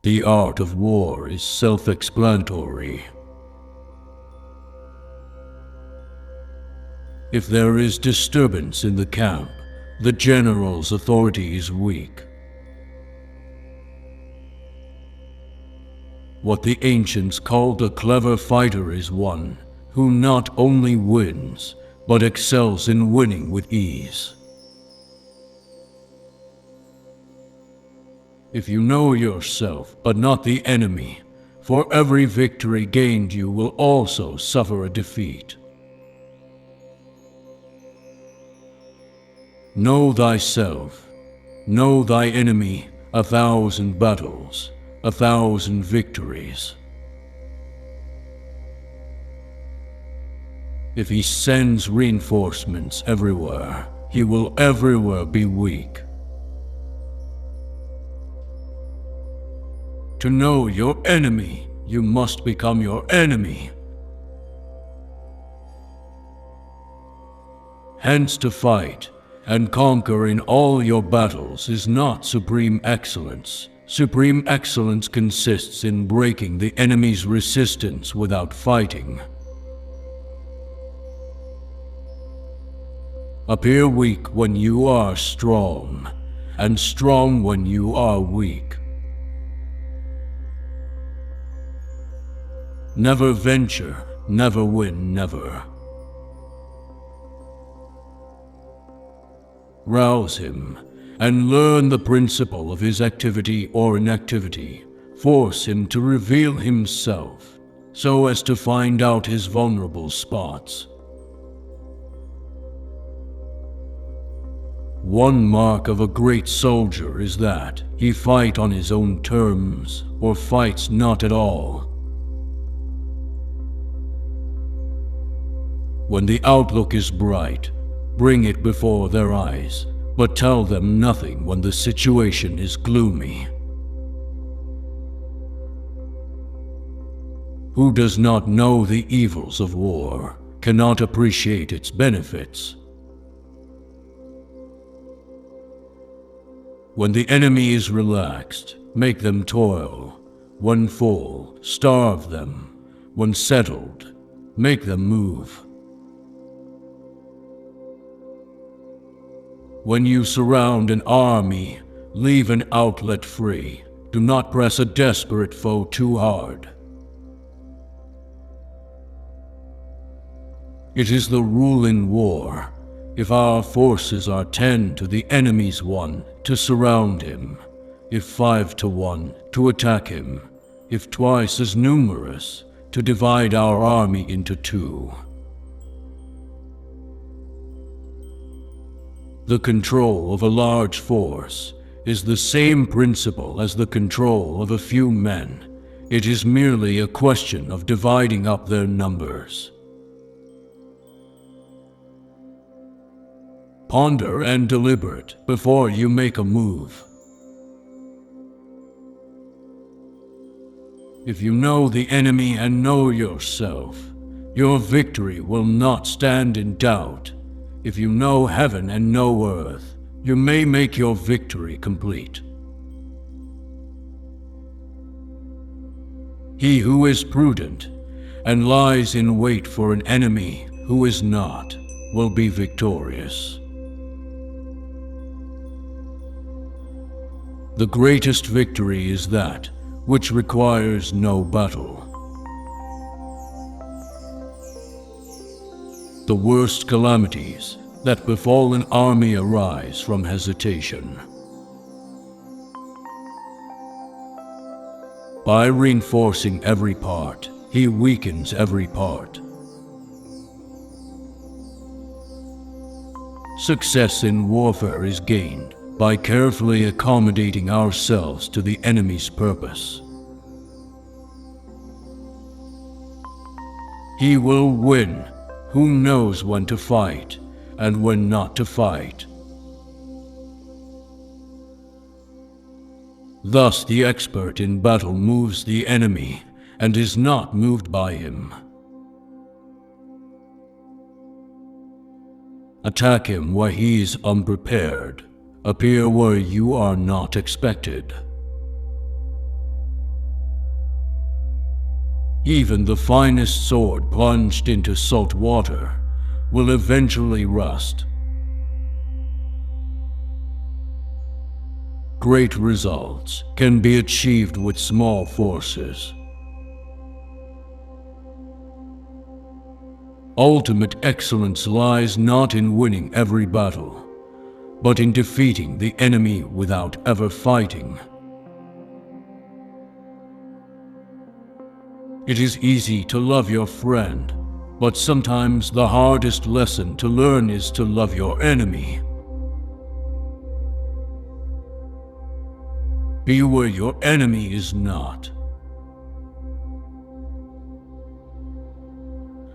The art of war is self-explanatory. If there is disturbance in the camp, the general's authority is weak. What the ancients called a clever fighter is one who not only wins, but excels in winning with ease. If you know yourself, but not the enemy, for every victory gained you will also suffer a defeat. Know thyself, know thy enemy, 1,000 battles, 1,000 victories. If he sends reinforcements everywhere, he will everywhere be weak. To know your enemy, you must become your enemy. Hence to fight and conquer in all your battles is not supreme excellence. Supreme excellence consists in breaking the enemy's resistance without fighting. Appear weak when you are strong, and strong when you are weak. Never venture, never win, never. Rouse him, and learn the principle of his activity or inactivity. Force him to reveal himself, so as to find out his vulnerable spots. One mark of a great soldier is that he fight on his own terms, or fights not at all. When the outlook is bright, bring it before their eyes, but tell them nothing when the situation is gloomy. Who does not know the evils of war cannot appreciate its benefits. When the enemy is relaxed, make them toil. When full, starve them. When settled, make them move. When you surround an army, leave an outlet free. Do not press a desperate foe too hard. It is the rule in war, if our forces are 10 to the enemy's 1, to surround him. If 5 to 1, to attack him. If twice as numerous, to divide our army into 2. The control of a large force is the same principle as the control of a few men. It is merely a question of dividing up their numbers. Ponder and deliberate before you make a move. If you know the enemy and know yourself, your victory will not stand in doubt. If you know heaven and know earth, you may make your victory complete. He who is prudent and lies in wait for an enemy who is not will be victorious. The greatest victory is that which requires no battle. The worst calamities that befall an army arise from hesitation. By reinforcing every part, he weakens every part. Success in warfare is gained by carefully accommodating ourselves to the enemy's purpose. He will win who knows when to fight and when not to fight. Thus the expert in battle moves the enemy and is not moved by him. Attack him where he is unprepared. Appear where you are not expected. Even the finest sword plunged into salt water will eventually rust. Great results can be achieved with small forces. Ultimate excellence lies not in winning every battle, but in defeating the enemy without ever fighting. It is easy to love your friend, but sometimes the hardest lesson to learn is to love your enemy. Be where your enemy is not.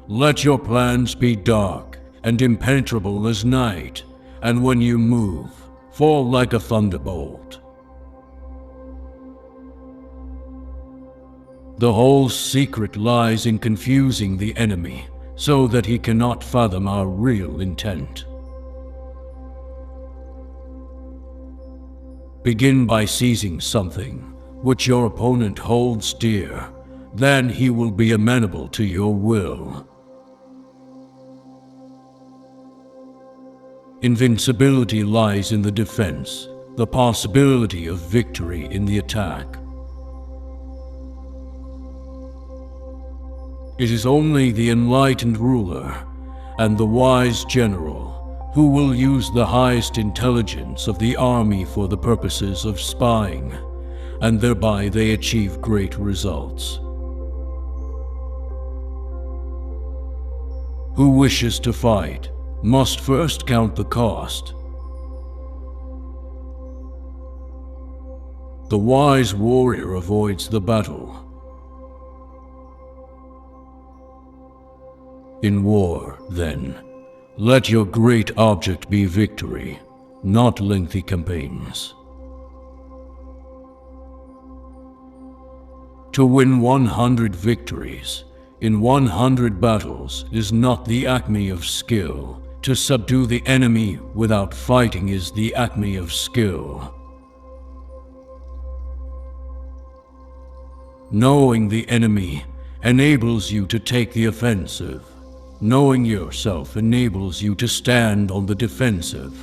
Let your plans be dark and impenetrable as night, and when you move, fall like a thunderbolt. The whole secret lies in confusing the enemy, so that he cannot fathom our real intent. Begin by seizing something which your opponent holds dear, then he will be amenable to your will. Invincibility lies in the defense, the possibility of victory in the attack. It is only the enlightened ruler and the wise general who will use the highest intelligence of the army for the purposes of spying, and thereby they achieve great results. Who wishes to fight must first count the cost. The wise warrior avoids the battle. In war, then, let your great object be victory, not lengthy campaigns. To win 100 victories in 100 battles is not the acme of skill. To subdue the enemy without fighting is the acme of skill. Knowing the enemy enables you to take the offensive. Knowing yourself enables you to stand on the defensive.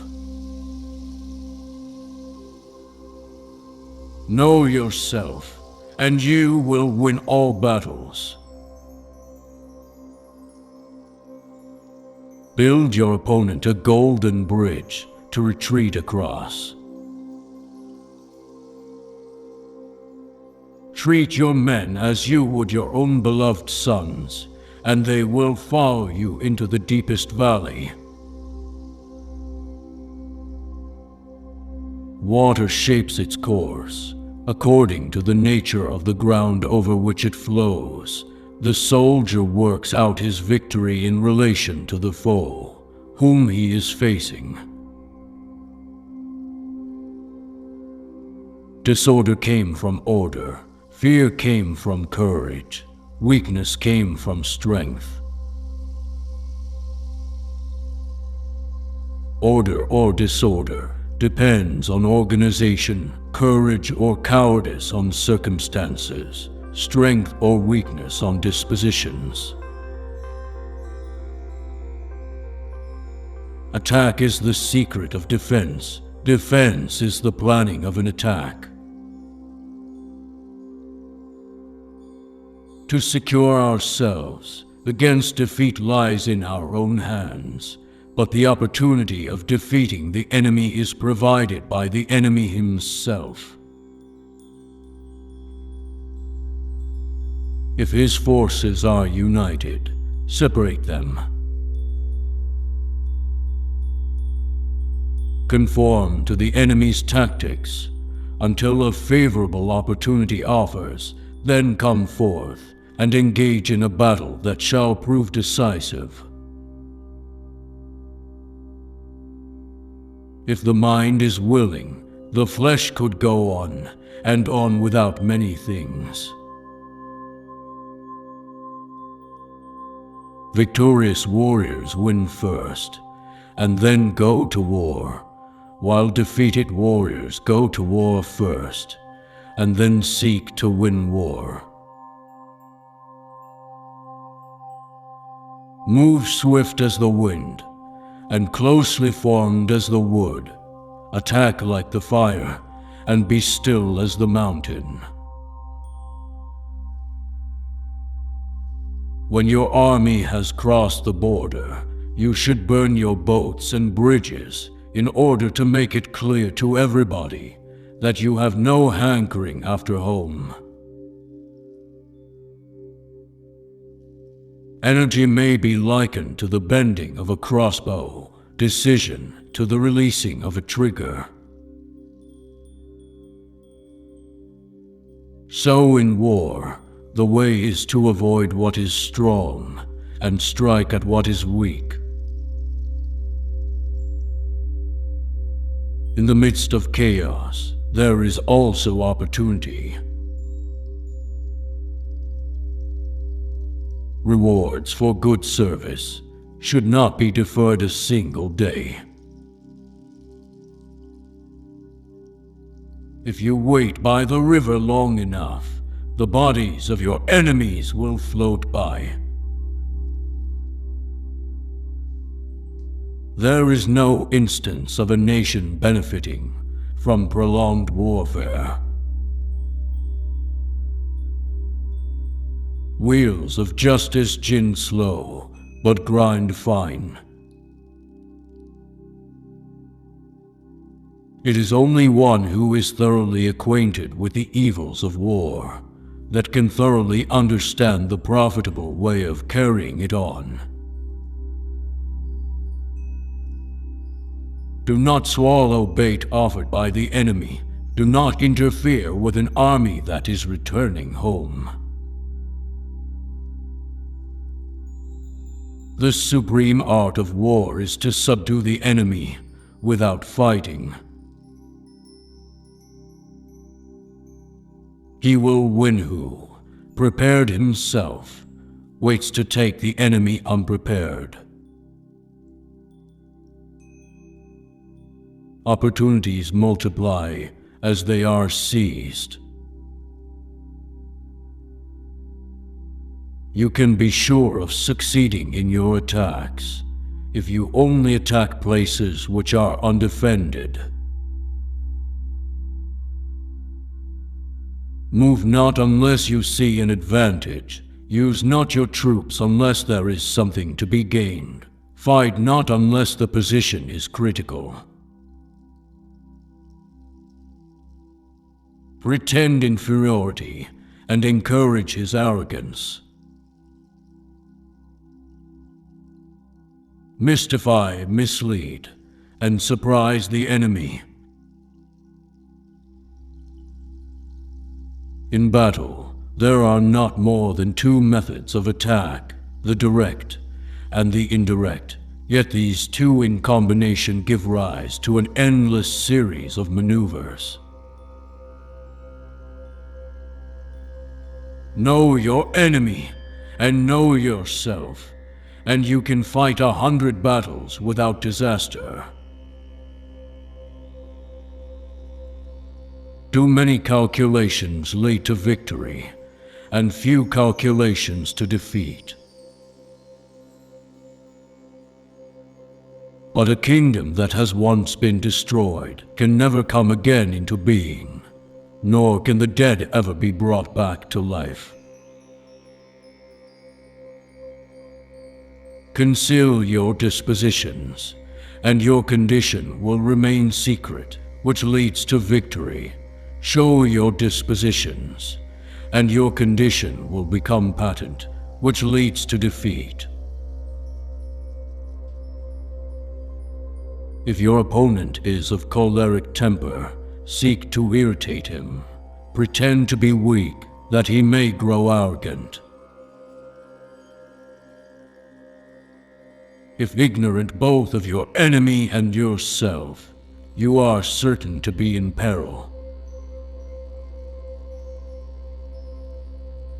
Know yourself, and you will win all battles. Build your opponent a golden bridge to retreat across. Treat your men as you would your own beloved sons, and they will follow you into the deepest valley. Water shapes its course according to the nature of the ground over which it flows. The soldier works out his victory in relation to the foe, whom he is facing. Disorder came from order, fear came from courage, weakness came from strength. Order or disorder depends on organization, courage or cowardice on circumstances, strength or weakness on dispositions. Attack is the secret of defense. Defense is the planning of an attack. To secure ourselves against defeat lies in our own hands, but the opportunity of defeating the enemy is provided by the enemy himself. If his forces are united, separate them. Conform to the enemy's tactics until a favorable opportunity offers, then come forth and engage in a battle that shall prove decisive. If the mind is willing, the flesh could go on and on without many things. Victorious warriors win first, and then go to war, while defeated warriors go to war first, and then seek to win war. Move swift as the wind, and closely formed as the wood. Attack like the fire, and be still as the mountain. When your army has crossed the border, you should burn your boats and bridges in order to make it clear to everybody that you have no hankering after home. Energy may be likened to the bending of a crossbow, decision to the releasing of a trigger. So in war, the way is to avoid what is strong and strike at what is weak. In the midst of chaos, there is also opportunity. Rewards for good service should not be deferred a single day. If you wait by the river long enough, the bodies of your enemies will float by. There is no instance of a nation benefiting from prolonged warfare. Wheels of justice gin slow, but grind fine. It is only one who is thoroughly acquainted with the evils of war that can thoroughly understand the profitable way of carrying it on. Do not swallow bait offered by the enemy. Do not interfere with an army that is returning home. The supreme art of war is to subdue the enemy without fighting. He will win who, prepared himself, waits to take the enemy unprepared. Opportunities multiply as they are seized. You can be sure of succeeding in your attacks if you only attack places which are undefended. Move not unless you see an advantage. Use not your troops unless there is something to be gained. Fight not unless the position is critical. Pretend inferiority and encourage his arrogance. Mystify, mislead, and surprise the enemy. In battle, there are not more than two methods of attack, the direct and the indirect, yet these two in combination give rise to an endless series of maneuvers. Know your enemy and know yourself, and you can fight 100 battles without disaster. Too many calculations lead to victory, and few calculations to defeat. But a kingdom that has once been destroyed can never come again into being, nor can the dead ever be brought back to life. Conceal your dispositions, and your condition will remain secret, which leads to victory. Show your dispositions, and your condition will become patent, which leads to defeat. If your opponent is of choleric temper, seek to irritate him. Pretend to be weak, that he may grow arrogant. If ignorant both of your enemy and yourself, you are certain to be in peril.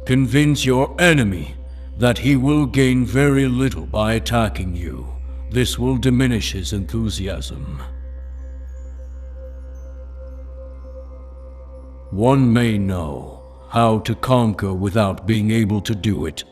Convince your enemy that he will gain very little by attacking you. This will diminish his enthusiasm. One may know how to conquer without being able to do it.